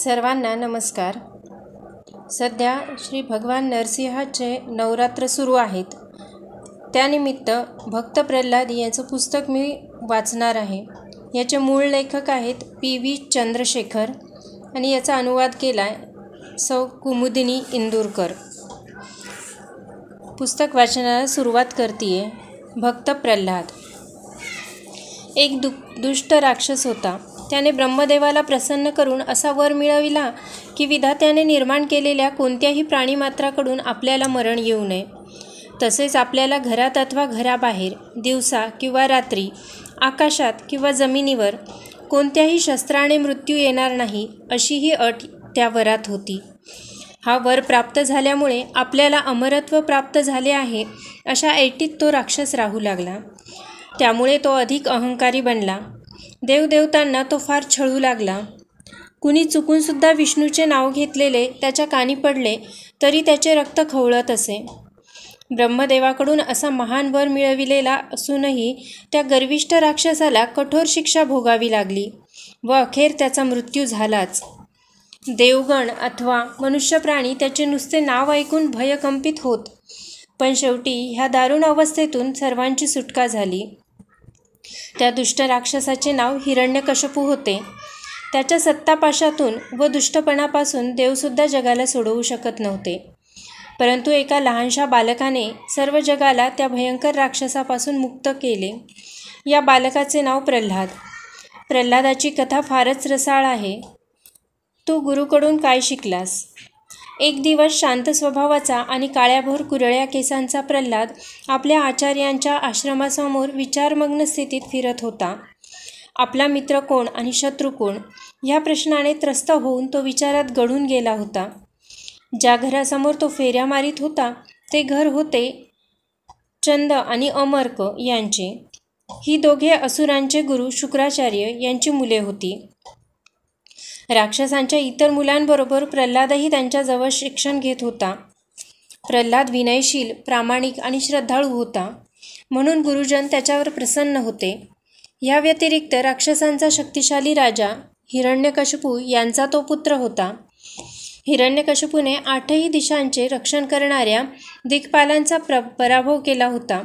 सर्वांना नमस्कार. सध्या श्री भगवान नरसिंहाचे नवरात्र सुरू आहेत. त्यानिमित्त भक्त प्रल्हाद यांचं पुस्तक मी वाचणार आहे. याचे मूळ लेखक आहेत PV चंद्रशेखर आणि याचा अनुवाद केला आहे सौ कुमुदिनी इंदुरकर. पुस्तक वाचनाला सुरुवात करते. भक्त प्रल्हाद. एक दुष्ट राक्षस होता. त्याने ब्रह्मदेवाला प्रसन्न करून असा वर मिळविला की विधात्याने निर्माण केलेल्या कोणत्याही प्राणीमात्राकडून आपल्याला मरण येऊ नये. तसेच आपल्याला घरात अथवा घराबाहेर, दिवसा किंवा रात्री, आकाशात किंवा जमिनीवर कोणत्याही शस्त्राने मृत्यू येणार नाही, अशी ही अट त्या वरात होती. हा वर प्राप्त झाल्यामुळे आपल्याला अमरत्व प्राप्त झाले आहे अशा ऐटीत तो राक्षस राहू लागला. त्यामुळे तो अधिक अहंकारी बनला. देवदेवतांना तो फार छळू लागला. कुणी चुकूनसुद्धा विष्णूचे नाव घेतलेले त्याच्या कानी पडले तरी त्याचे रक्त खवळत असे. ब्रह्मदेवाकडून असा महान वर मिळविलेला असूनही त्या गर्विष्ठ राक्षसाला कठोर शिक्षा भोगावी लागली व अखेर त्याचा मृत्यू झालाच. देवगण अथवा मनुष्यप्राणी त्याचे नुसते नाव ऐकून भयकंपित होत. पण शेवटी ह्या दारुण अवस्थेतून सर्वांची सुटका झाली. त्या दुष्ट राक्षसाचे नाव हिरण्यकश्यपू होते. त्याच्या सत्तापाशातून व दुष्टपणापासून देवसुद्धा जगाला सोडवू शकत नव्हते. परंतु एका लहानशा बालकाने सर्व जगाला त्या भयंकर राक्षसापासून मुक्त केले. या बालकाचे नाव प्रल्हाद. प्रल्हादाची कथा फारच रसाळ आहे. तू गुरुकडून काय शिकलास? एक दिवस शांत स्वभावाचा आणि काळ्याभोर कुरळ्या केसांचा प्रल्हाद आपल्या आचार्यांच्या आश्रमासमोर विचारमग्न स्थितीत फिरत होता. आपला मित्र कोण आणि शत्रू कोण ह्या प्रश्नाने त्रस्त होऊन तो विचारात गढून गेला होता. ज्या घरासमोर तो फेऱ्या मारीत होता ते घर होते चंद आणि अमर्क यांचे. ही दोघे असुरांचे गुरु शुक्राचार्य यांची मुले होती. राक्षसांच्या इतर मुलांबरोबर प्रल्हादही त्यांच्याजवळ शिक्षण घेत होता. प्रल्हाद विनयशील, प्रामाणिक आणि श्रद्धाळू होता, म्हणून गुरुजन त्याच्यावर प्रसन्न होते. या व्यतिरिक्त राक्षसांचा शक्तिशाली राजा हिरण्यकश्यपू यांचा तो पुत्र होता. हिरण्यकश्यपूने 8ही दिशांचे रक्षण करणाऱ्या दिक्पालांचा पराभव केला होता.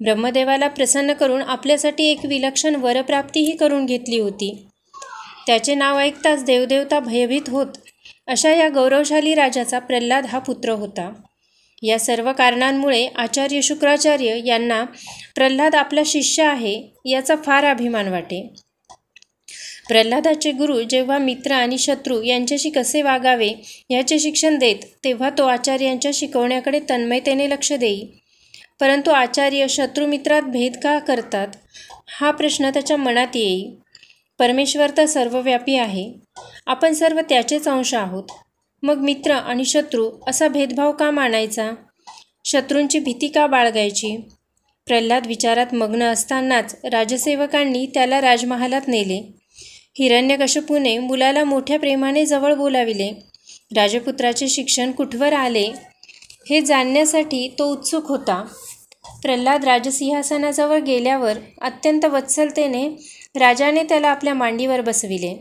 ब्रह्मदेवाला प्रसन्न करून आपल्यासाठी एक विलक्षण वरप्राप्तीही करून घेतली होती. त्याचे नाव ऐकताच देवदेवता भयभीत होत. अशा या गौरवशाली राजाचा प्रल्हाद हा पुत्र होता. या सर्व कारणांमुळे आचार्य शुक्राचार्य यांना प्रल्हाद आपला शिष्य आहे याचा फार अभिमान वाटे. प्रल्हादाचे गुरु जेव्हा मित्र आणि शत्रू यांच्याशी कसे वागावे याचे शिक्षण देत तेव्हा तो आचार्यांच्या शिकवण्याकडे तन्मयतेने लक्ष देई. परंतु आचार्य शत्रुमित्रात भेद का करतात हा प्रश्न त्याच्या मनात येई. परमेश्वर तर सर्वव्यापी आहे. आपण सर्व त्याचेच अंश आहोत. मग मित्र आणि शत्रू असा भेदभाव का मानायचा? शत्रूंची भीती का बाळगायची? प्रल्हाद विचारात मग्न असतानाच राजसेवकांनी त्याला राजमहालात नेले. हिरण्यकश्यपूने मुलाला मोठ्या प्रेमाने जवळ बोलाविले. राजपुत्राचे शिक्षण कुठवर आले हे जाणण्यासाठी तो उत्सुक होता. प्रल्हाद राजसिंहासनाजवळ गेल्यावर अत्यंत वत्सलतेने राजाने त्याला आपल्या मांडीवर बसविले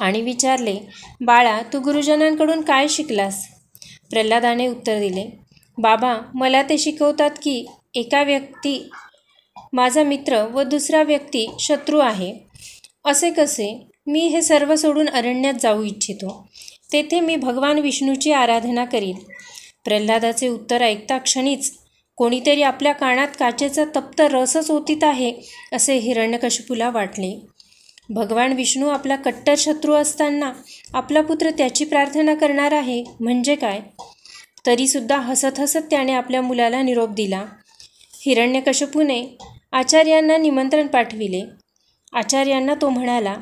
आणि विचारले, बाळा, तू गुरुजनांकडून काय शिकलास? प्रल्हादाने उत्तर दिले, बाबा, मला ते शिकवतात की एका व्यक्ती माझा मित्र व दुसरा व्यक्ती शत्रू आहे. असे कसे? मी हे सर्व सोडून अरण्यात जाऊ इच्छितो. तेथे मी भगवान विष्णूची आराधना करीन. प्रल्हादाचे उत्तर ऐकता क्षणीच कोणीतरी आपल्या कानात काचेचा तप्त रसच ओतीत आहे असे हिरण्यकश्यपूला वाटले. भगवान विष्णू आपला कट्टर शत्रू असताना आपला पुत्र त्याची प्रार्थना करणार आहे म्हणजे काय? तरीसुद्धा हसत हसत त्याने आपल्या मुलाला निरोप दिला. हिरण्यकश्यपूने आचार्यांना निमंत्रण पाठविले. आचार्यांना तो म्हणाला,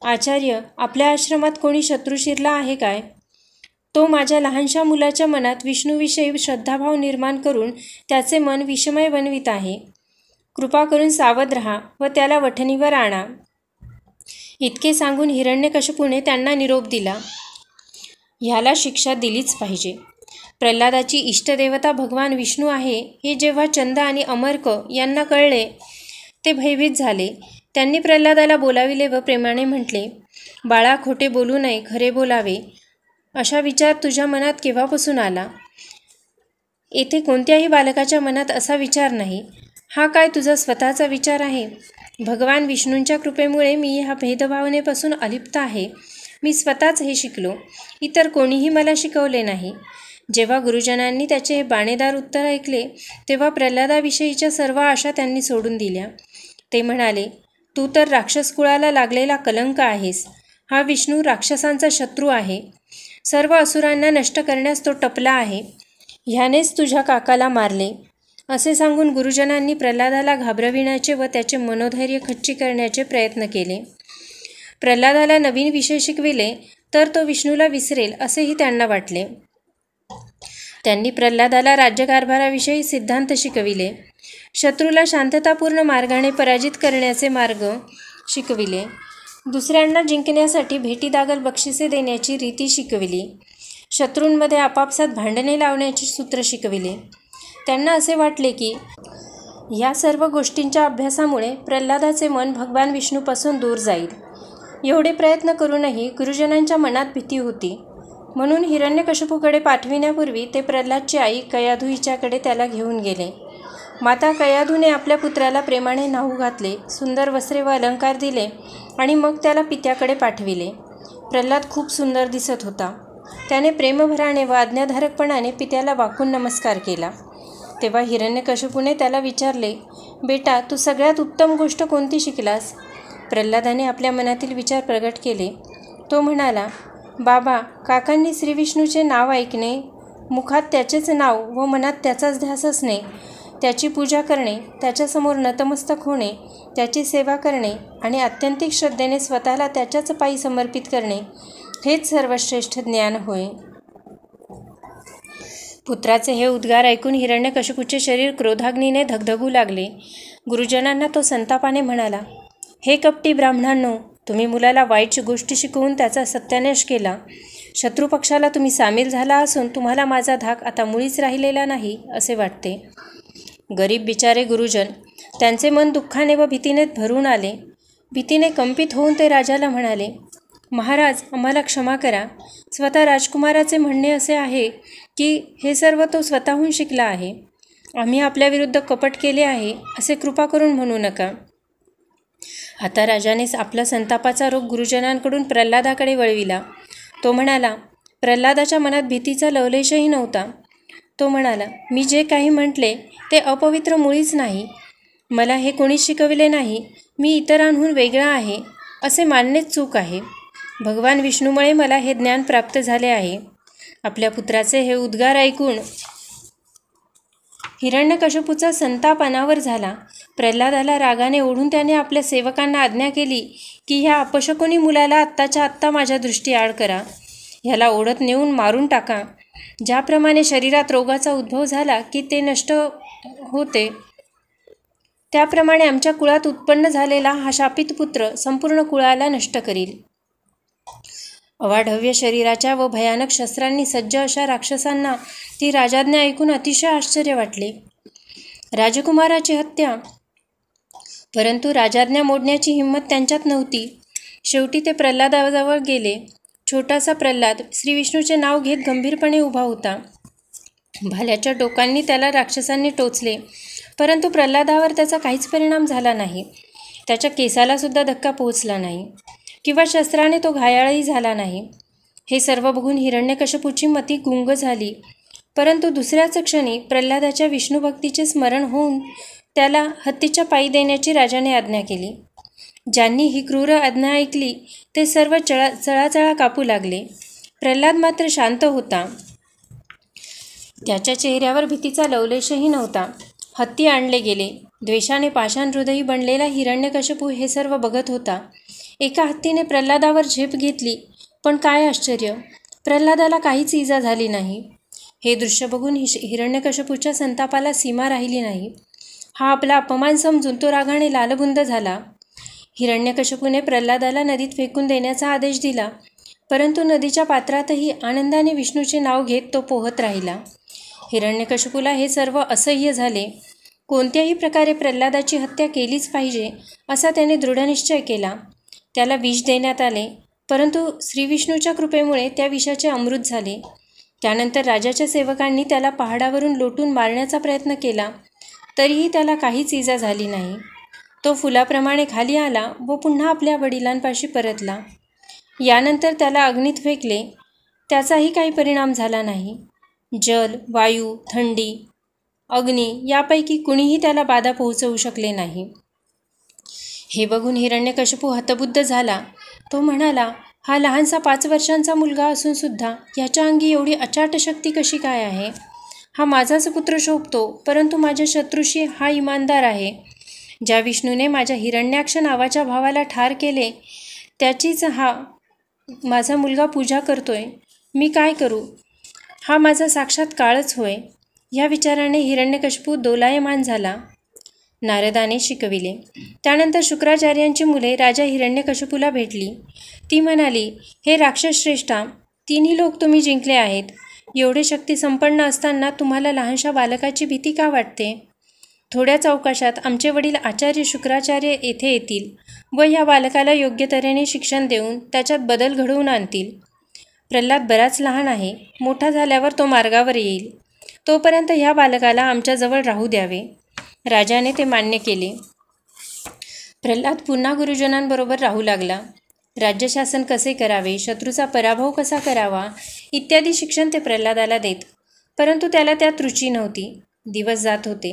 आचार्य, आपल्या आश्रमात कोणी शत्रू शिरला आहे काय? तो माझ्या लहानशा मुलाच्या मनात विष्णूविषयी श्रद्धाभाव निर्माण करून त्याचे मन विषमय बनवित आहे. कृपा करून सावध राहा व त्याला वठणीवर आणा. इतके सांगून हिरण्यकश्यपूने त्यांना निरोप दिला. ह्याला शिक्षा दिलीच पाहिजे. प्रल्हादाची इष्टदेवता भगवान विष्णू आहे हे जेव्हा चंद आणि अमर्क यांना कळले ते भयभीत झाले. त्यांनी प्रल्हादाला बोलाविले व प्रेमाने म्हटले, बाळा, खोटे बोलू नये, खरे बोलावे, असा विचार तुझ्या मनात केव्हापासून आला? येथे कोणत्याही बालकाच्या मनात असा विचार नाही. हा काय तुझा स्वतःचा विचार आहे? भगवान विष्णूंच्या कृपेमुळे मी ह्या भेदभावनेपासून अलिप्त आहे. मी स्वतःच हे शिकलो. इतर कोणीही मला शिकवले नाही. जेव्हा गुरुजनांनी त्याचे हे बाणेदार उत्तर ऐकले, तेव्हा प्रल्हादाविषयीच्या सर्व आशा त्यांनी सोडून दिल्या. ते म्हणाले, तू तर राक्षस कुळाला लागलेला कलंक आहेस. हा विष्णू राक्षसांचा शत्रू आहे. सर्व असुरांना नष्ट करण्यास तो टपला आहे. ह्यानेच तुझ्या काकाला मारले. असे सांगून गुरुजनांनी प्रल्हादाला घाबरविण्याचे व त्याचे मनोधैर्य खच्ची करण्याचे प्रयत्न केले. प्रल्हादाला नवीन विषय शिकविले तर तो विष्णूला विसरेल असेही त्यांना वाटले. त्यांनी प्रल्हादाला राज्यकारभाराविषयी सिद्धांत शिकविले. शत्रूला शांततापूर्ण मार्गाने पराजित करण्याचे मार्ग शिकविले. दुसऱ्यांना जिंकण्यासाठी भेटीदागल बक्षिसे देण्याची रीती शिकविली. शत्रूंमध्ये आपापसात भांडणे लावण्याची सूत्र शिकविले. त्यांना असे वाटले की या सर्व गोष्टींच्या अभ्यासामुळे प्रल्हादाचे मन भगवान विष्णूपासून दूर जाईल. एवढे प्रयत्न करूनही गुरुजनांच्या मनात भीती होती. म्हणून हिरण्यकशिपूकडे पाठविण्यापूर्वी ते प्रल्हादची आई कयाधू हिच्याकडे त्याला घेऊन गेले. माता कयाधूने आपल्या पुत्राला प्रेमाने न्हाऊ घातले, सुंदर वस्त्रे व अलंकार दिले आणि मग त्याला पित्याकडे पाठविले. प्रल्हाद खूप सुंदर दिसत होता. त्याने प्रेमभराने व आज्ञाधारकपणाने पित्याला वाकून नमस्कार केला. तेव्हा हिरण्यकशिपूने त्याला विचारले, बेटा, तू सगळ्यात उत्तम गोष्ट कोणती शिकलास? प्रल्हादाने आपल्या मनातील विचार प्रगट केले. तो म्हणाला, बाबा, काकांनी श्रीविष्णूचे नाव ऐकणे, मुखात त्याचेच नाव व मनात त्याचाच ध्यास असणे, त्याची पूजा करणे, त्याच्यासमोर नतमस्तक होणे, त्याची सेवा करणे आणि आत्यंतिक श्रद्धेने स्वतःला त्याच्याच पायी समर्पित करणे, हेच सर्वश्रेष्ठ ज्ञान होय. पुत्राचे हे उद्गार ऐकून हिरण्यकशिपूचे शरीर क्रोधाग्नीने धगधगू लागले. गुरुजनांना तो संतापाने म्हणाला, हे कपटी ब्राह्मणांनो, तुम्ही मुलाला वाईट गोष्टी शिकवून त्याचा सत्यानाश केला. शत्रुपक्षाला तुम्ही सामील झाला असून तुम्हाला माझा धाक आता मुळीच राहिलेला नाही असे वाटते. गरीब बिचारे गुरुजन, त्यांचे मन दुःखाने व भीतीने भरून आले. भीतीने कंपित होऊन ते राजाला म्हणाले, महाराज, आम्हाला क्षमा करा. स्वतः राजकुमाराचे म्हणणे असे आहे की हे सर्व तो स्वतःहून शिकला आहे. आम्ही आपल्याविरुद्ध कपट केले आहे असे कृपा करून म्हणू नका. आता राजाने आपला संतापाचा रोग गुरुजनांकडून प्रल्हादाकडे वळविला. तो म्हणाला, प्रल्हादाच्या मनात भीतीचा लवलेशही नव्हता. तो म्हणाला, मी जे काही म्हटले ते अपवित्र मुळीच नाही. मला हे कोणीच शिकविले नाही. मी इतरांहून वेगळा आहे असे मानणेच चूक आहे. भगवान विष्णूमुळे मला हे ज्ञान प्राप्त झाले आहे. आपल्या पुत्राचे हे उद्गार ऐकून हिरण्यकशिपूचा संताप अनावर झाला. प्रल्हादाला रागाने ओढून त्याने आपल्या सेवकांना आज्ञा केली की ह्या अपशकुनी मुलाला आत्ताच्या आत्ता माझ्या दृष्टी आड करा. ह्याला ओढत नेऊन मारून टाका. ज्याप्रमाणे शरीरात रोगाचा उद्भव झाला की ते नष्ट होते, त्याप्रमाणे आमच्या कुळात उत्पन्न झालेला हा शापित पुत्र संपूर्ण कुळाला नष्ट करील. अवाढव्य शरीराच्या व भयानक शस्त्रांनी सज्ज अशा राक्षसांना ती राजाज्ञा ऐकून अतिशय आश्चर्य वाटले. राजकुमाराची हत्या, परंतु राजाज्ञा मोडण्याची हिंमत त्यांच्यात नव्हती. शेवटी ते प्रल्हादाजवळ गेले. छोटासा प्रल्हाद श्रीविष्णूचे नाव घेत गंभीरपणे उभा होता. भाल्याच्या टोकांनी त्याला राक्षसांनी टोचले, परंतु प्रल्हादावर त्याचा काहीच परिणाम झाला नाही. त्याच्या केसाला सुद्धा धक्का पोहोचला नाही किंवा शस्त्राने तो घायाळही झाला नाही. हे सर्व बघून हिरण्यकशिपूची मती गुंग झाली. परंतु दुसऱ्याच क्षणी प्रल्हादाच्या विष्णुभक्तीचे स्मरण होऊन त्याला हत्तीच्या पायी देण्याची राजाने आज्ञा केली. ज्यांनी ही क्रूर आज्ञा ऐकली ते सर्व चळाचळा कापू लागले. प्रल्हाद मात्र शांत होता. त्याच्या चेहऱ्यावर भीतीचा लवलेशही नव्हता. हत्ती आणले गेले. द्वेषाने पाषाण हृदयी बनलेला हिरण्यकशिपू हे सर्व बघत होता. एका हत्तीने प्रल्हादावर झेप घेतली, पण काय आश्चर्य, प्रल्हादाला काहीच इजा झाली नाही. हे दृश्य बघून हिरण्यकशिपूच्या संतापाला सीमा राहिली नाही. हा आपला अपमान समजून तो रागाने लालबुंद झाला. हिरण्यकशिपूने प्रल्हादाला नदीत फेकून देण्याचा आदेश दिला, परंतु नदीच्या पात्रातही आनंदाने विष्णूचे नाव घेत तो पोहत राहिला. हिरण्यकशिपूला हे सर्व असह्य झाले. कोणत्याही प्रकारे प्रल्हादाची हत्या केलीच पाहिजे असा त्याने दृढनिश्चय केला. त्याला विष देण्यात आले परंतु श्रीविष्णूच्या कृपेमुळे त्या विषाचे अमृत झाले. त्यानंतर राजाच्या सेवकांनी त्याला पहाडावरून लोटून मारण्याचा प्रयत्न केला, तरीही त्याला काहीच इजा झाली नाही. तो फुलाप्रमाणे खाली आला व पुन्हा आपल्या वडिलांपाशी परतला. यानंतर त्याला अग्नीत फेकले, त्याचाही काही परिणाम झाला नाही. जल, वायू, थंडी, अग्नी यापैकी कुणीही त्याला बाधा पोहोचवू शकले नाही. हे बघून हिरण्यकशिपू हतबुद्ध झाला. तो म्हणाला, हा लहानसा 5 वर्षांचा मुलगा असूनसुद्धा ह्याच्या अंगी एवढी अचाट शक्ती कशी काय आहे? हा माझाच पुत्र शोभतो, परंतु माझ्या शत्रूशी हा इमानदार आहे. ज्या विष्णूने माझ्या हिरण्याक्ष नावाच्या भावाला ठार केले, त्याचीच हा माझा मुलगा पूजा करतोय. मी काय करू? हा माझा साक्षात काळच होय. या विचाराने हिरण्यकशिपू दोलायमान झाला. नारदाने शिकविले. त्यानंतर शुक्राचार्यांची मुले राजा हिरण्यकशिपूला भेटली. ती म्हणाली, हे राक्षस श्रेष्ठा, 3 लोक तुम्ही जिंकले आहेत. एवढे शक्ती संपन्न असताना तुम्हाला लहानशा बालकाची भीती का वाटते? थोड्याच अवकाशात आमचे वडील आचार्य शुक्राचार्य येथे येतील व ह्या बालकाला योग्य तऱ्हेने शिक्षण देऊन त्याच्यात बदल घडवून आणतील. प्रल्हाद बराच लहान आहे. मोठा झाल्यावर तो मार्गावर येईल. तोपर्यंत ह्या बालकाला आमच्याजवळ राहू द्यावे. राजाने ते मान्य केले. प्रल्हाद पुन्हा गुरुजनांबरोबर राहू लागला. राज्यशासन कसे करावे, शत्रूचा पराभव कसा करावा इत्यादी शिक्षण ते प्रल्हादाला देत. परंतु त्याला त्यात रुची नव्हती. दिवस जात होते.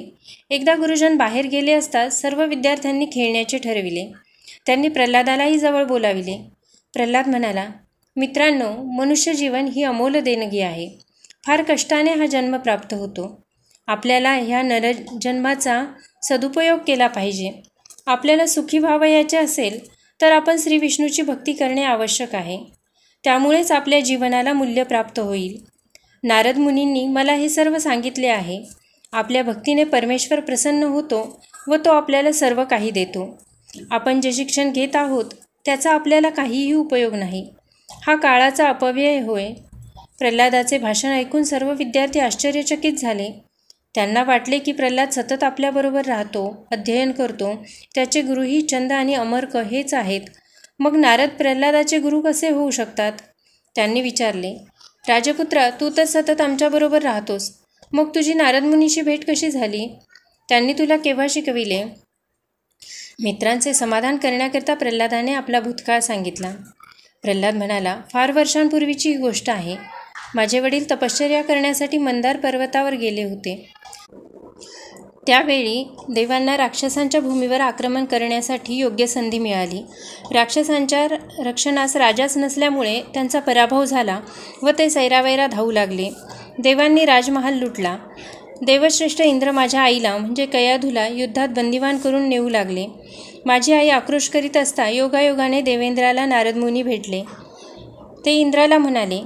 एकदा गुरुजन बाहेर गेले असता सर्व विद्यार्थ्यांनी खेळण्याचे ठरविले. त्यांनी प्रल्हादालाही जवळ बोलाविले. प्रल्हाद म्हणाला, मित्रांनो, मनुष्य जीवन ही अमोल देणगी आहे. फार कष्टाने हा जन्म प्राप्त होतो. आपल्याला ह्या नरजन्माचा सदुपयोग केला पाहिजे. आपल्याला सुखी व्हावयाचे असेल तर आपण श्री विष्णूची भक्ती करणे आवश्यक आहे. त्यामुळेच आपल्या जीवनाला मूल्य प्राप्त होईल. नारद मुनींनी मला हे सर्व सांगितले आहे. आपल्या भक्तीने परमेश्वर प्रसन्न होतो व तो आपल्याला सर्व काही देतो. आपण जे शिक्षण घेत आहोत त्याचा आपल्याला काहीही उपयोग नाही. हा काळाचा अपव्यय होय. प्रल्हादाचे भाषण ऐकून सर्व विद्यार्थी आश्चर्यचकित झाले. त्यांना वाटले की प्रल्हाद सतत आपल्याबरोबर राहतो, अध्ययन करतो. त्याचे गुरुही चंद आणि अमर्क हेच आहेत. मग नारद प्रल्हादाचे गुरु कसे होऊ शकतात? त्यांनी विचारले, राजपुत्रा, तू तर सतत आमच्याबरोबर राहतोस. मग तुझी नारद मुनीशी भेट कशी झाली? त्यांनी तुला केव्हा शिकविले? मित्रांचे समाधान करण्याकरता प्रल्हादाने आपला भूतकाळ सांगितला. प्रल्हाद म्हणाला, फार वर्षांपूर्वीची ही गोष्ट आहे. माझे वडील तपश्चर्या करण्यासाठी मंदार पर्वतावर गेले होते. त्यावेळी देवांना राक्षसांच्या भूमीवर आक्रमण करण्यासाठी योग्य संधी मिळाली. राक्षसांच्या रक्षणास राजाच नसल्यामुळे त्यांचा पराभव झाला व ते सैरावैरा धावू लागले. देवांनी राजमहाल लुटला. देवश्रेष्ठ इंद्र माझ्या आईला म्हणजे कयाधूला युद्धात बंदिवान करून नेऊ लागले. माझी आई आक्रोश करीत असता योगायोगाने देवेंद्राला नारदमुनी भेटले. ते इंद्राला म्हणाले,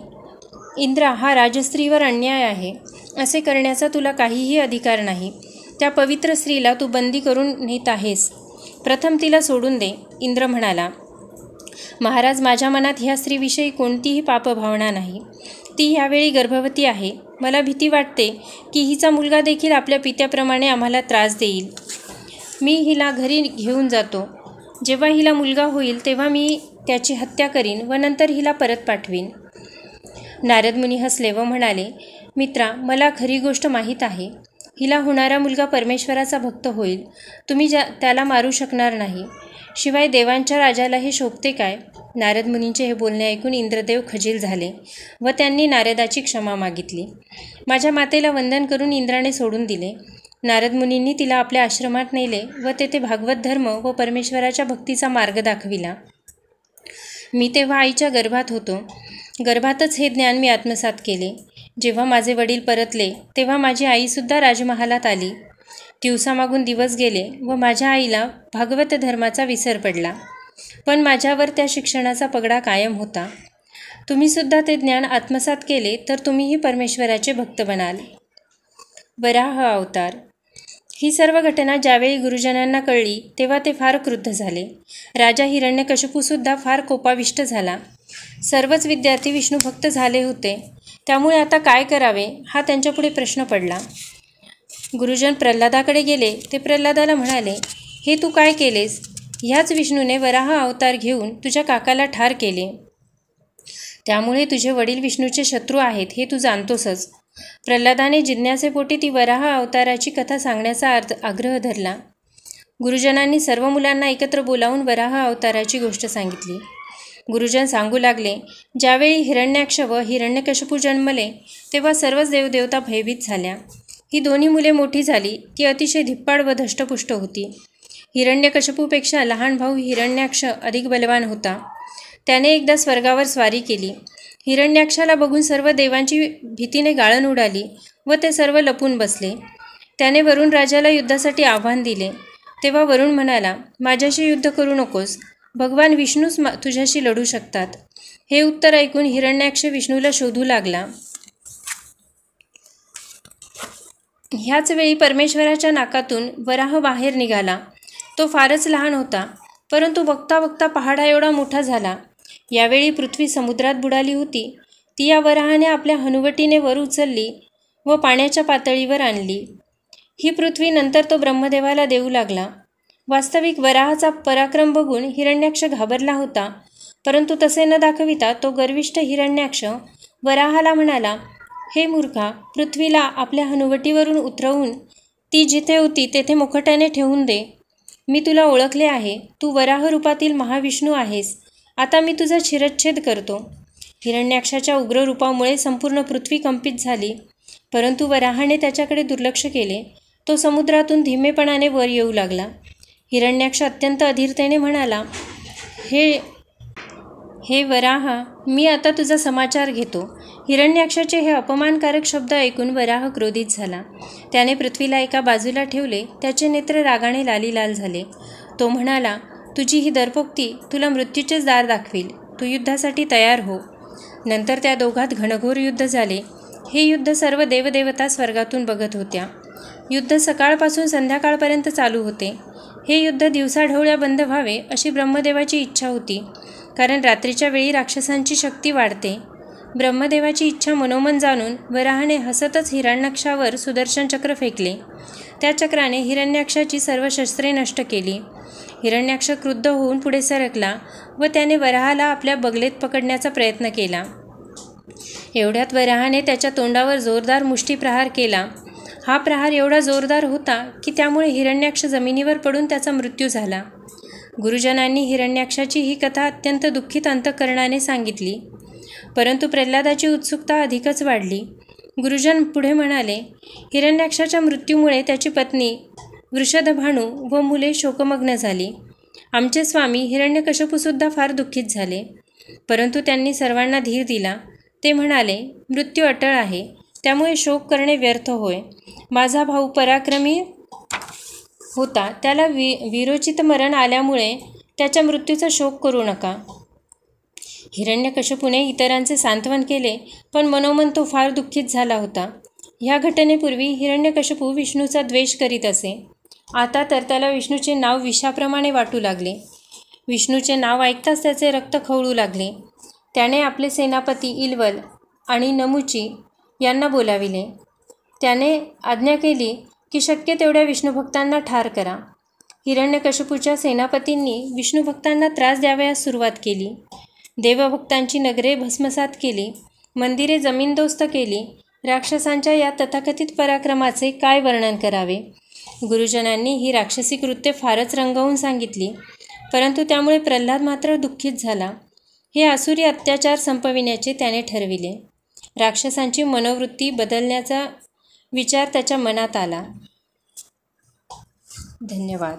इंद्रा, हा राजस्त्रीवर अन्याय आहे. असे करण्याचा तुला काहीही अधिकार नाही. त्या पवित्र स्त्रीला तू बंदी करून नेत आहेस. प्रथम तिला सोडून दे. इंद्र म्हणाला, महाराज, माझ्या मनात ह्या स्त्रीविषयी कोणतीही पापभावना नाही. ती ह्यावेळी गर्भवती आहे. मला भीती वाटते की हिचा मुलगा देखील आपल्या पित्याप्रमाणे आम्हाला त्रास देईल. मी हिला घरी घेऊन जातो. जेव्हा हिला मुलगा होईल तेव्हा मी त्याची हत्या करीन व नंतर हिला परत पाठवीन. नारद मुनी हसले व म्हणाले, मित्रा, मला खरी गोष्ट माहीत आहे. हिला होणारा मुलगा परमेश्वराचा भक्त होईल. तुम्ही त्याला मारू शकणार नाही. शिवाय देवांच्या राजाला हे शोभते काय? नारद मुनींचे हे बोलणे ऐकून इंद्रदेव खजील झाले व त्यांनी नारदाची क्षमा मागितली. माझ्या मातेला वंदन करून इंद्राने सोडून दिले. नारद मुनींनी तिला आपल्या आश्रमात नेले व तेथे भागवत धर्म व परमेश्वराच्या भक्तीचा मार्ग दाखविला. मी तेव्हा आईच्या गर्भात होतो. गर्भातच हे ज्ञान मी आत्मसात केले. जेव्हा माझे वडील परतले तेव्हा माझी आईसुद्धा राजमहालात आली. दिवसामागून दिवस गेले व माझ्या आईला भागवत धर्माचा विसर पडला. पण माझ्यावर त्या शिक्षणाचा पगडा कायम होता. तुम्हीसुद्धा ते ज्ञान आत्मसात केले तर तुम्हीही परमेश्वराचे भक्त बनाल. वराह अवतार. ही सर्व घटना ज्यावेळी गुरुजनांना कळली तेव्हा ते फार क्रुद्ध झाले. राजा हिरण्यकशिपूसुद्धा फार कोपाविष्ट झाला. सर्वच विद्यार्थी विष्णुभक्त झाले होते. त्यामुळे आता काय करावे हा त्यांच्यापुढे प्रश्न पडला. गुरुजन प्रल्हादाकडे गेले. ते प्रल्हादाला म्हणाले, हे तू काय केलेस? ह्याच विष्णूने वराह अवतार घेऊन तुझ्या काकाला ठार केले. त्यामुळे तुझे वडील विष्णूचे शत्रू आहेत हे तू जाणतोसच. प्रल्हादाने जिज्ञासेपोटी ती वराह अवताराची कथा सांगण्याचा आग्रह धरला. गुरुजनांनी सर्व मुलांना एकत्र बोलावून वराह अवताराची गोष्ट सांगितली. गुरुजन सांगू लागले, ज्यावेळी हिरण्याक्ष व हिरण्यकशिपू जन्मले तेव्हा सर्वच देवदेवता भयभीत झाल्या. ही दोन्ही मुले मोठी झाली. ती अतिशय धिप्पाड व धष्टपुष्ट होती. हिरण्यकशिपूपेक्षा लहान भाऊ हिरण्याक्ष अधिक बलवान होता. त्याने एकदा स्वर्गावर स्वारी केली. हिरण्याक्षाला बघून सर्व देवांची भीतीने गाळण उडाली व ते सर्व लपून बसले. त्याने वरुण राजाला युद्धासाठी आव्हान दिले. तेव्हा वरुण म्हणाला, माझ्याशी युद्ध करू नकोस, भगवान विष्णूच तुझ्याशी लढू शकतात. हे उत्तर ऐकून हिरण्याक्ष विष्णूला शोधू लागला. ह्याच वेळी परमेश्वराच्या नाकातून वराह बाहेर निघाला. तो फारच लहान होता, परंतु बघता बघता पहाडा एवढा मोठा झाला. यावेळी पृथ्वी समुद्रात बुडाली होती. ती या वराहाने आपल्या हनुवटीने वर उचलली व पाण्याच्या पातळीवर आणली. ही पृथ्वी नंतर तो ब्रह्मदेवाला देऊ लागला. वास्तविक वराहाचा पराक्रम बघून हिरण्याक्ष घाबरला होता, परंतु तसे न दाखविता तो गर्विष्ठ हिरण्याक्ष वराहाला म्हणाला, हे मूर्खा, पृथ्वीला आपल्या हनुवटीवरून उतरवून ती जिथे होती तेथे मुखट्याने ठेवून दे. मी तुला ओळखले आहे. तू वराह रूपातील महाविष्णू आहेस. आता मी तुझा शिरच्छेद करतो. हिरण्याक्षाच्या उग्र रूपामुळे संपूर्ण पृथ्वी कंपित झाली, परंतु वराहाने त्याच्याकडे दुर्लक्ष केले. तो समुद्रातून धीमेपणाने वर येऊ लागला. हिरण्याक्ष अत्यंत अधीरतेने म्हणाला, हे वराहा, मी आता तुझा समाचार घेतो. हिरण्याक्षाचे हे अपमानकारक शब्द ऐकून वराह क्रोधित झाला. त्याने पृथ्वीला एका बाजूला ठेवले. त्याचे नेत्र रागाने लालीलाल झाले. तो म्हणाला, तुझी ही दर्पोक्ती तुला मृत्यूचेच दार दाखवील. तू युद्धासाठी तयार हो. नंतर त्या दोघात घनघोर युद्ध झाले. हे युद्ध सर्व देवदेवता स्वर्गातून बघत होत्या. युद्ध सकाळपासून संध्याकाळपर्यंत चालू होते. हे युद्ध दिवसाढवळ्या बंद व्हावे अशी ब्रह्मदेवाची इच्छा होती, कारण रात्रीच्या वेळी राक्षसांची शक्ती वाढते. ब्रह्मदेवाची इच्छा मनोमन जाणून वराहाने हसतच हिरण्याक्षावर सुदर्शन चक्र फेकले. त्या चक्राने हिरण्याक्षाची सर्व शस्त्रे नष्ट केली. हिरण्याक्ष क्रुद्ध होऊन पुढे सरकला व त्याने वराहाला आपल्या बगलेत पकडण्याचा प्रयत्न केला. एवढ्यात वराहाने त्याच्या तोंडावर जोरदार मुष्टीप्रहार केला. हा प्रहार एवढा जोरदार होता की त्यामुळे हिरण्याक्ष जमिनीवर पडून त्याचा मृत्यू झाला. गुरुजनांनी हिरण्याक्षाची ही कथा अत्यंत दुःखित अंतःकरणाने सांगितली, परंतु प्रल्हादाची उत्सुकता अधिकच वाढली. गुरुजन पुढे म्हणाले, हिरण्याक्षाच्या मृत्यूमुळे त्याची पत्नी वृषधभानू व मुले शोकमग्न झाली. आमचे स्वामी हिरण्यकशिपूसुद्धा फार दुःखित झाले, परंतु त्यांनी सर्वांना धीर दिला. ते म्हणाले, मृत्यू अटळ आहे, त्यामुळे शोक करणे व्यर्थ होय. माझा भाऊ पराक्रमी होता, त्याला वीरोचित मरण आल्यामुळे त्याच्या मृत्यूचा शोक करू नका. हिरण्यकशिपूने इतरांचे सांत्वन केले, पण मनोमन तो फार दुःखित झाला होता. ह्या घटनेपूर्वी हिरण्यकशिपू विष्णूचा द्वेष करीत असे. आता तर त्याला विष्णूचे नाव विषाप्रमाणे वाटू लागले. विष्णूचे नाव ऐकताच त्याचे रक्त खवळू लागले. त्याने आपले सेनापती इल्वल आणि नमुची यांना बोलाविले. त्याने आज्ञा केली की शक्य तेवढ्या विष्णुभक्तांना ठार करा. हिरण्यकशिपूच्या सेनापतींनी विष्णुभक्तांना त्रास द्यावयास सुरुवात केली. देवभक्तांची नगरे भस्मसात केली, मंदिरे जमीनदोस्त केली. राक्षसांच्या या तथाकथित पराक्रमाचे काय वर्णन करावे. गुरुजनांनी ही राक्षसी कृत्य फारच रंगवून सांगितली, परंतु त्यामुळे प्रल्हाद मात्र दुःखित झाला. हे आसुरी अत्याचार संपविण्याचे त्याने ठरविले. राक्षसांची मनोवृत्ती बदलण्याचा विचार त्याच्या मनात आला. धन्यवाद.